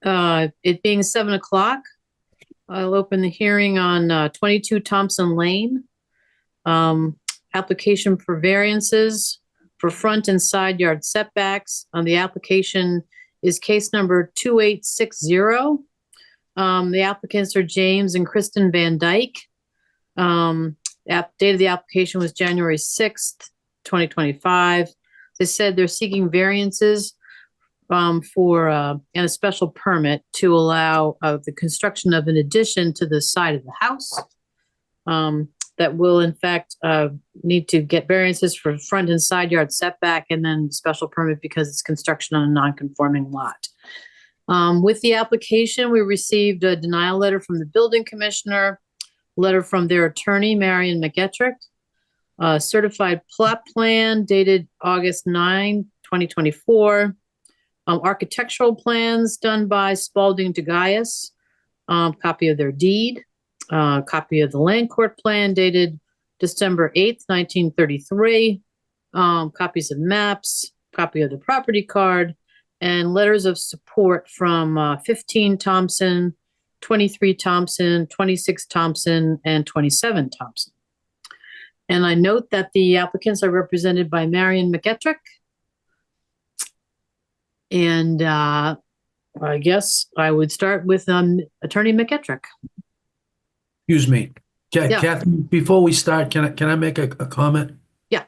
It being 7 o'clock, I'll open the hearing on 22 Thompson Lane. Application for variances for front and side yard setbacks. The application is case number 2860. The applicants are James and Kristen Van Dyke. Date of the application was January 6th, 2025. They said they're seeking variances and a special permit to allow the construction of an addition to the side of the house. That will in fact need to get variances for front and side yard setback, and then special permit because it's construction on a non-conforming lot. With the application, we received a denial letter from the building commissioner, letter from their attorney, Marion McGettrick, certified plot plan dated August 9, 2024, architectural plans done by Spalding to Gaius, copy of their deed, copy of the land court plan dated December 8th, 1933, copies of maps, copy of the property card, and letters of support from 15 Thompson, 23 Thompson, 26 Thompson, and 27 Thompson. And I note that the applicants are represented by Marion McGettrick. And I guess I would start with Attorney McGettrick. Excuse me. Yeah. Catherine, before we start, can I make a comment? Yeah.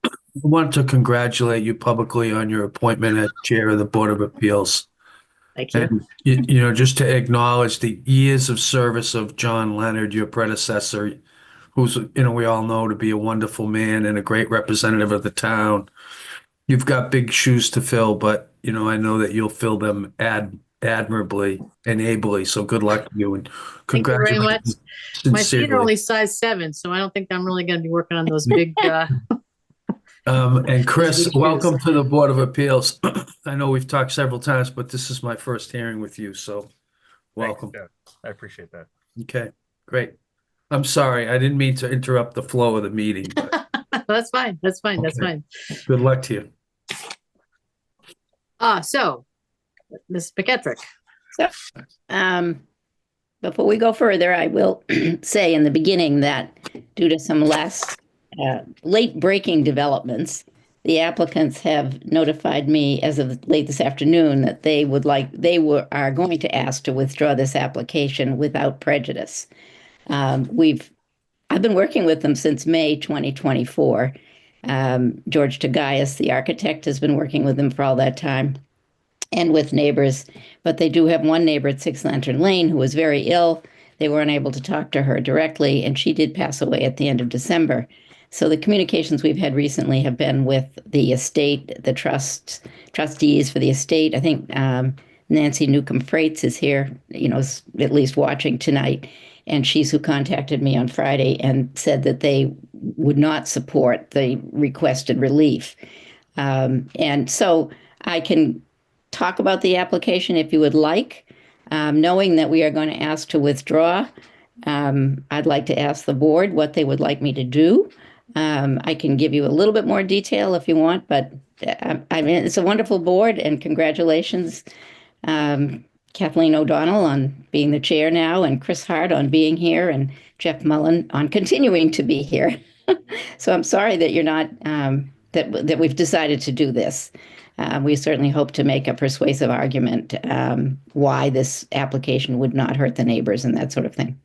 I want to congratulate you publicly on your appointment as chair of the Board of Appeals. Thank you. And, you know, just to acknowledge the years of service of John Leonard, your predecessor, who's, you know, we all know to be a wonderful man and a great representative of the town. You've got big shoes to fill, but, you know, I know that you'll fill them admirably and ably. So good luck to you, and congratulations. Thank you very much. My feet are only size 7, so I don't think I'm really going to be working on those big. And Chris, welcome to the Board of Appeals. I know we've talked several times, but this is my first hearing with you, so welcome. Thanks, I appreciate that. Okay, great. I'm sorry, I didn't mean to interrupt the flow of the meeting. But... That's fine. That's fine. Okay. That's fine. Good luck to you. So, Ms. McGettrick. So, before we go further, I will say in the beginning that due to some late breaking developments, the applicants have notified me as of late this afternoon that are going to ask to withdraw this application without prejudice. I've been working with them since May 2024. George Tagayas, the architect, has been working with them for all that time, and with neighbors. But they do have one neighbor at 6 Lantern Lane who was very ill. They were unable to talk to her directly, and she did pass away at the end of December. So the communications we've had recently have been with the estate, the trustees for the estate. I think Nancy Newcomb-Freites is here, you know, at least watching tonight. And she's who contacted me on Friday and said that they would not support the requested relief. And so I can talk about the application if you would like. Knowing that we are going to ask to withdraw, I'd like to ask the board what they would like me to do. I can give you a little bit more detail if you want, but I mean, it's a wonderful board, and congratulations, Kathleen O'Donnell on being the chair now, and Chris Hart on being here, and Jeff Mullen on continuing to be here. So I'm sorry that you're not, that we've decided to do this. We certainly hope to make a persuasive argument why this application would not hurt the neighbors and that sort of thing.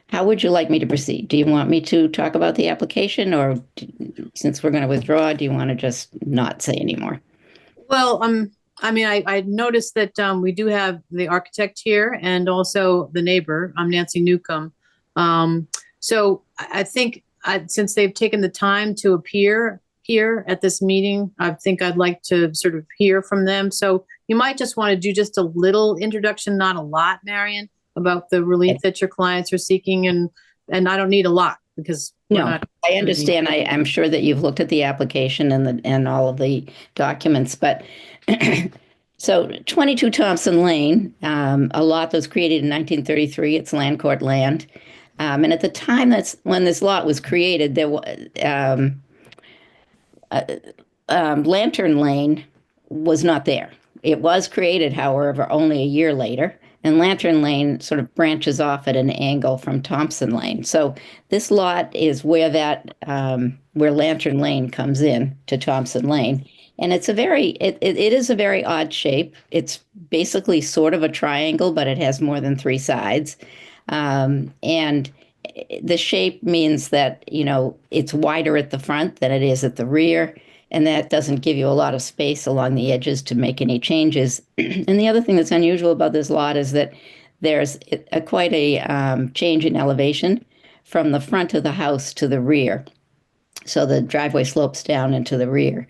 How would you like me to proceed? Do you want me to talk about the application, or since we're going to withdraw, do you want to just not say anymore? Well, I mean, I noticed that we do have the architect here and also the neighbor. I'm Nancy Newcomb. So I think since they've taken the time to appear here at this meeting, I think I'd like to sort of hear from them. So you might just want to do just a little introduction, not a lot, Marion, about the relief that your clients are seeking. And I don't need a lot because no, I understand. I'm sure that you've looked at the application and all of the documents, but so 22 Thompson Lane, a lot that was created in 1933. It's land court land. And at the time when this lot was created, there was Lantern Lane was not there. It was created, however, only a year later, and Lantern Lane sort of branches off at an angle from Thompson Lane. So this lot is where where Lantern Lane comes in to Thompson Lane. And it is a very odd shape. It's basically sort of a triangle, but it has more than three sides. And the shape means that, it's wider at the front than it is at the rear. And that doesn't give you a lot of space along the edges to make any changes. And the other thing that's unusual about this lot is that there's quite a change in elevation from the front of the house to the rear. So the driveway slopes down into the rear.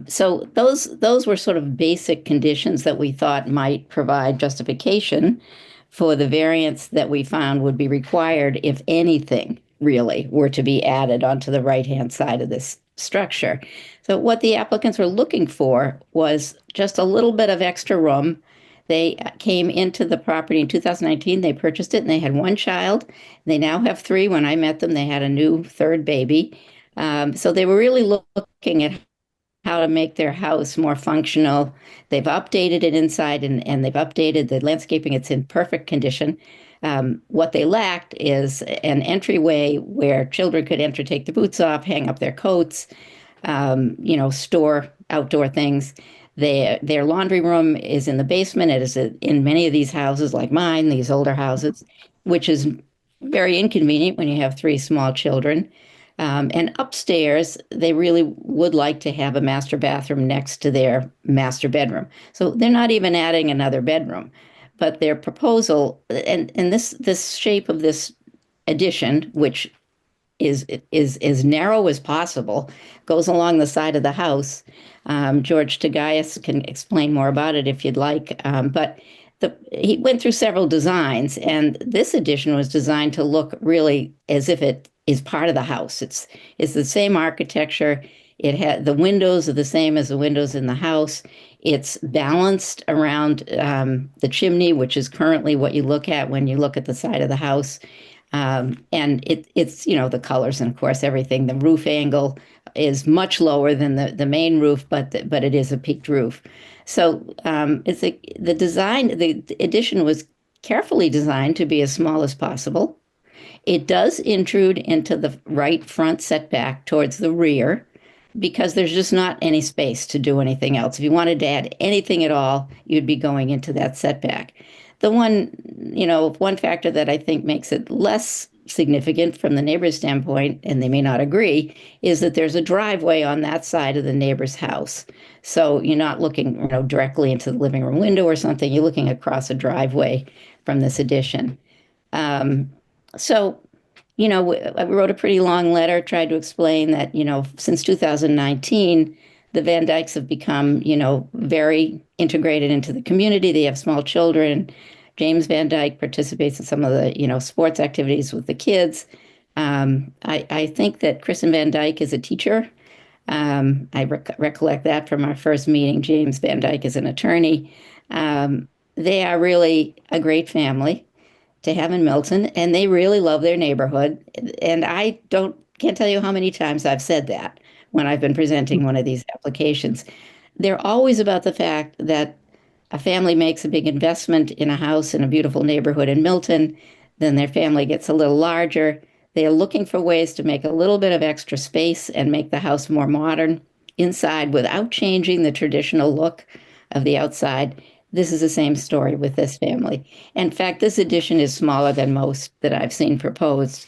So those were sort of basic conditions that we thought might provide justification for the variance that we found would be required if anything really were to be added onto the right-hand side of this structure. So what the applicants were looking for was just a little bit of extra room. They came into the property in 2019. They purchased it and they had one child. They now have three. When I met them, they had a new third baby. So they were really looking at how to make their house more functional. They've updated it inside and they've updated the landscaping. It's in perfect condition. What they lacked is an entryway where children could enter, take their boots off, hang up their coats, store outdoor things. Their laundry room is in the basement. It is in many of these houses like mine, these older houses, which is very inconvenient when you have three small children. And upstairs, they really would like to have a master bathroom next to their master bedroom. So they're not even adding another bedroom. But their proposal, and this shape of this addition, which is as narrow as possible, goes along the side of the house. George Tagayas can explain more about it if you'd like. But he went through several designs, and this addition was designed to look really as if it is part of the house. It's the same architecture. It had the windows are the same as the windows in the house. It's balanced around the chimney, which is currently what you look at when you look at the side of the house. And it's the colors and of course everything. The roof angle is much lower than the main roof, but it is a peaked roof. So the addition was carefully designed to be as small as possible. It does intrude into the right front setback towards the rear because there's just not any space to do anything else. If you wanted to add anything at all, you'd be going into that setback. The one factor that I think makes it less significant from the neighbor's standpoint, and they may not agree, is that there's a driveway on that side of the neighbor's house. So you're not looking, directly into the living room window or something. You're looking across a driveway from this addition. I wrote a pretty long letter, tried to explain that, since 2019, the Van Dykes have become, very integrated into the community. They have small children. James Van Dyke participates in some of the, sports activities with the kids. I think that Kristen Van Dyke is a teacher. I recollect that from our first meeting. James Van Dyke is an attorney. They are really a great family to have in Milton, and they really love their neighborhood. And I can't tell you how many times I've said that when I've been presenting one of these applications. They're always about the fact that a family makes a big investment in a house in a beautiful neighborhood in Milton, then their family gets a little larger. They are looking for ways to make a little bit of extra space and make the house more modern inside without changing the traditional look of the outside. This is the same story with this family. In fact, this addition is smaller than most that I've seen proposed.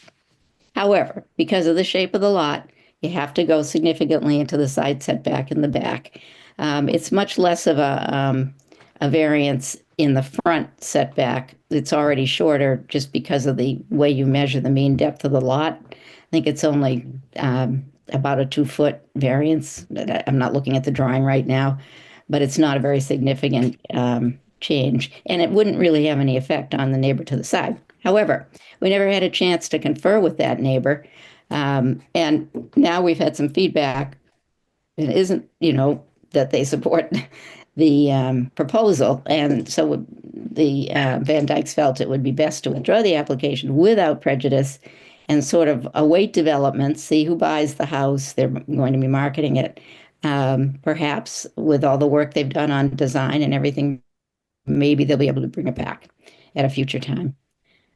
However, because of the shape of the lot, you have to go significantly into the side setback in the back. It's much less of a variance in the front setback. It's already shorter just because of the way you measure the mean depth of the lot. I think it's only about a 2-foot variance. I'm not looking at the drawing right now, but it's not a very significant change, and it wouldn't really have any effect on the neighbor to the side. However, we never had a chance to confer with that neighbor, and now we've had some feedback. It isn't, that they support the proposal, and so the Van Dykes felt it would be best to withdraw the application without prejudice and sort of await developments, see who buys the house. They're going to be marketing it. Perhaps with all the work they've done on design and everything, maybe they'll be able to bring it back at a future time.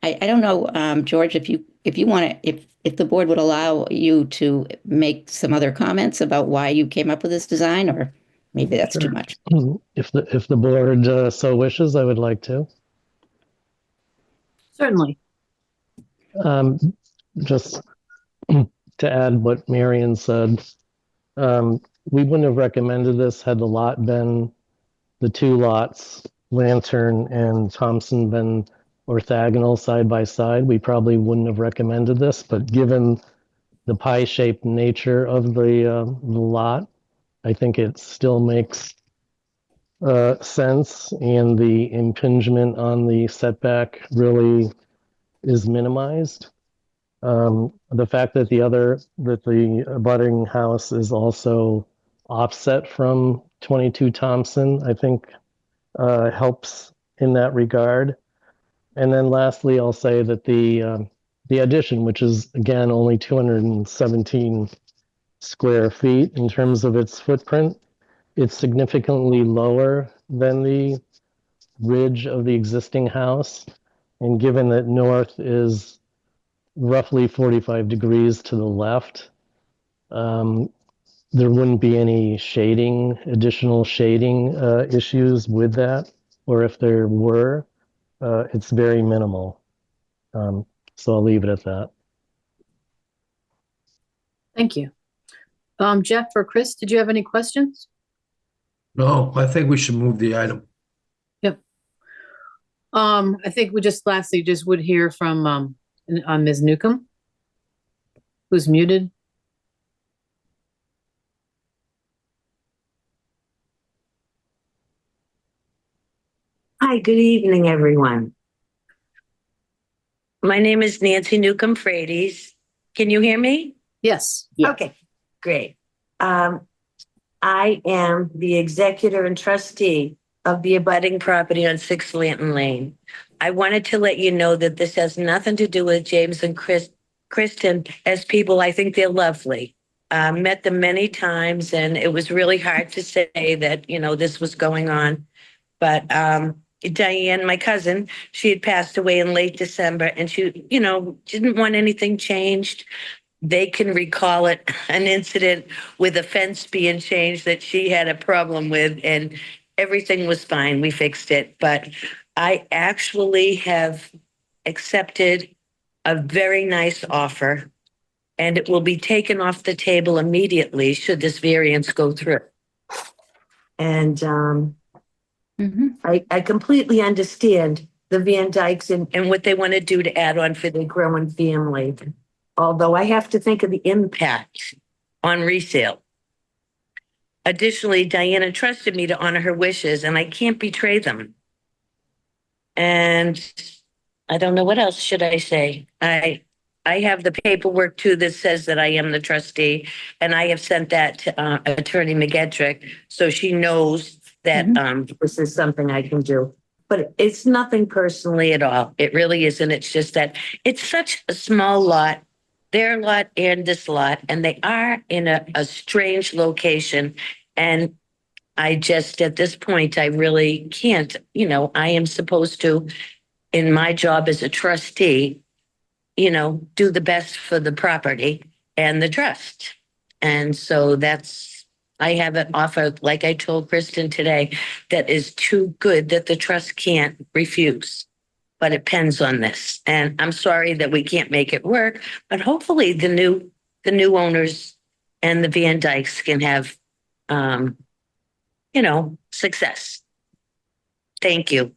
I don't know, George, if you want to, if the board would allow you to make some other comments about why you came up with this design, or maybe that's too Sure. much. If the board so wishes, I would like to. Certainly. Um, just to add what Marion said, we wouldn't have recommended this had the lot been the two lots, Lantern and Thompson, been orthogonal side by side. We probably wouldn't have recommended this, but given the pie-shaped nature of the lot, I think it still makes sense, and the impingement on the setback really is minimized. The fact that the abutting house is also offset from 22 Thompson, I think helps in that regard. And then lastly, I'll say that the addition, which is again only 217 square feet in terms of its footprint, it's significantly lower than the ridge of the existing house. And given that north is roughly 45 degrees to the left, there wouldn't be any additional shading issues with that. Or if there were, it's very minimal. So I'll leave it at that. Thank you. Jeff or Chris, did you have any questions? No, I think we should move the item. Yep. I think we just lastly just would hear from Ms. Newcomb, who's muted. Hi, good evening, everyone. My name is Nancy Newcomb Frades. Can you hear me? Yes. Okay, great. I am the executor and trustee of the abutting property on 6 Lanton Lane. I wanted to let you know that this has nothing to do with James and Kristen as people. I think they're lovely. Met them many times, and it was really hard to say that, this was going on. But Diane, my cousin, she had passed away in late December, and she, didn't want anything changed. They can recall it, an incident with a fence being changed that she had a problem with, and everything was fine. We fixed it. But I actually have accepted a very nice offer, and it will be taken off the table immediately should this variance go through. And I completely understand the Van Dykes and what they want to do to add on for their growing family. Although I have to think of the impact on resale. Additionally, Diana trusted me to honor her wishes, and I can't betray them. And I don't know what else should I say. I have the paperwork too that says that I am the trustee, and I have sent that to Attorney McGettrick, so she knows that this is something I can do. But it's nothing personally at all. It really isn't. It's just that it's such a small lot, their lot and this lot, and they are in a strange location. And I just, at this point, I really can't, I am supposed to, in my job as a trustee, do the best for the property and the trust. And so I have an offer, like I told Kristen today, that is too good that the trust can't refuse. But it depends on this. And I'm sorry that we can't make it work, but hopefully the new owners and the Van Dykes can have, success. Thank you.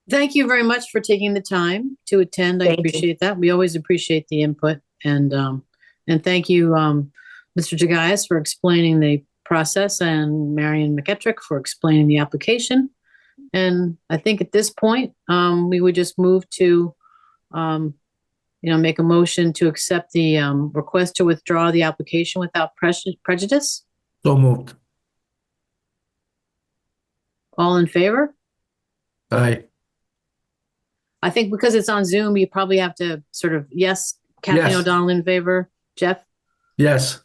Thank you very much for taking the time to attend. I Thank you. appreciate that. We always appreciate the input, and thank you, Mr. Jagaias, for explaining the process, and Marion McGettrick for explaining the application. And I think at this point, we would just move to, make a motion to accept the request to withdraw the application without prejudice. So moved. All in favor? Aye. I think because it's on Zoom, you probably have to sort of, yes, Kathleen Yes. O'Donnell in favor, Jeff, Yes.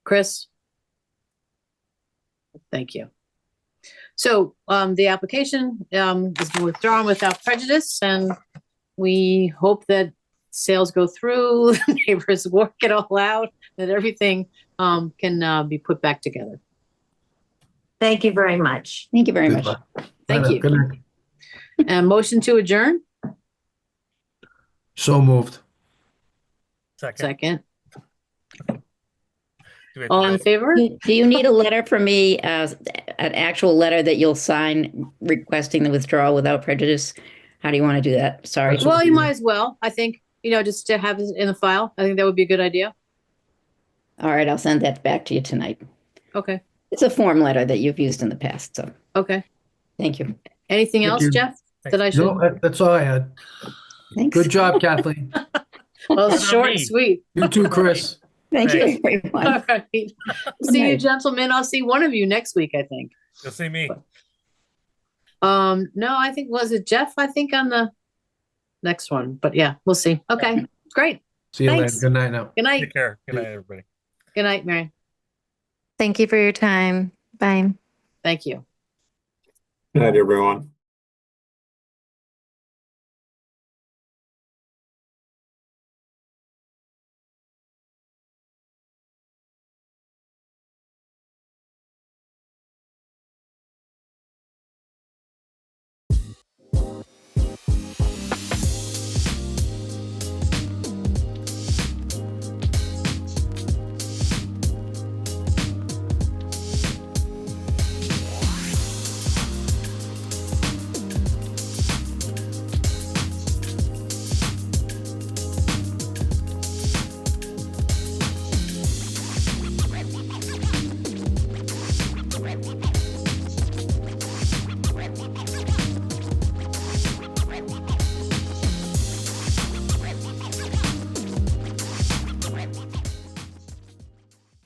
Chris, Thank you. So, the application, has been withdrawn without prejudice, and we hope that sales go through, neighbors work it all out, that everything, can, be put back together. Thank you very much. Thank you very Good much. luck. Thank you. Good night. And motion to adjourn, So moved. Second. second. Do we have to All in vote? favor? Do you need a letter from me, an actual letter that you'll sign requesting the withdrawal without prejudice? How do you want to do that? Sorry. That's Well, you might as well, I think, just to have it in the file. I think that would be a good idea. All right, I'll send that back to you tonight. Okay, It's a form letter that you've used in the past, so okay. thank you. Anything Thank else, you. Jeff, that I No, should? that's all I had. Thanks. Good job, Kathleen. Well, That's not short and me. sweet. You too, Chris. Thank you, Thanks. everyone. All right. See you, night. gentlemen. I'll see one of you next week, I think. You'll see me. No, I think, was it Jeff? I think on the next one, but yeah, we'll see. Okay, great. See you later. Thanks. Good night now. Good night. Take care. Good night, everybody. Good night, Mary. Thank you for your time. Bye. Thank you. Good night, everyone.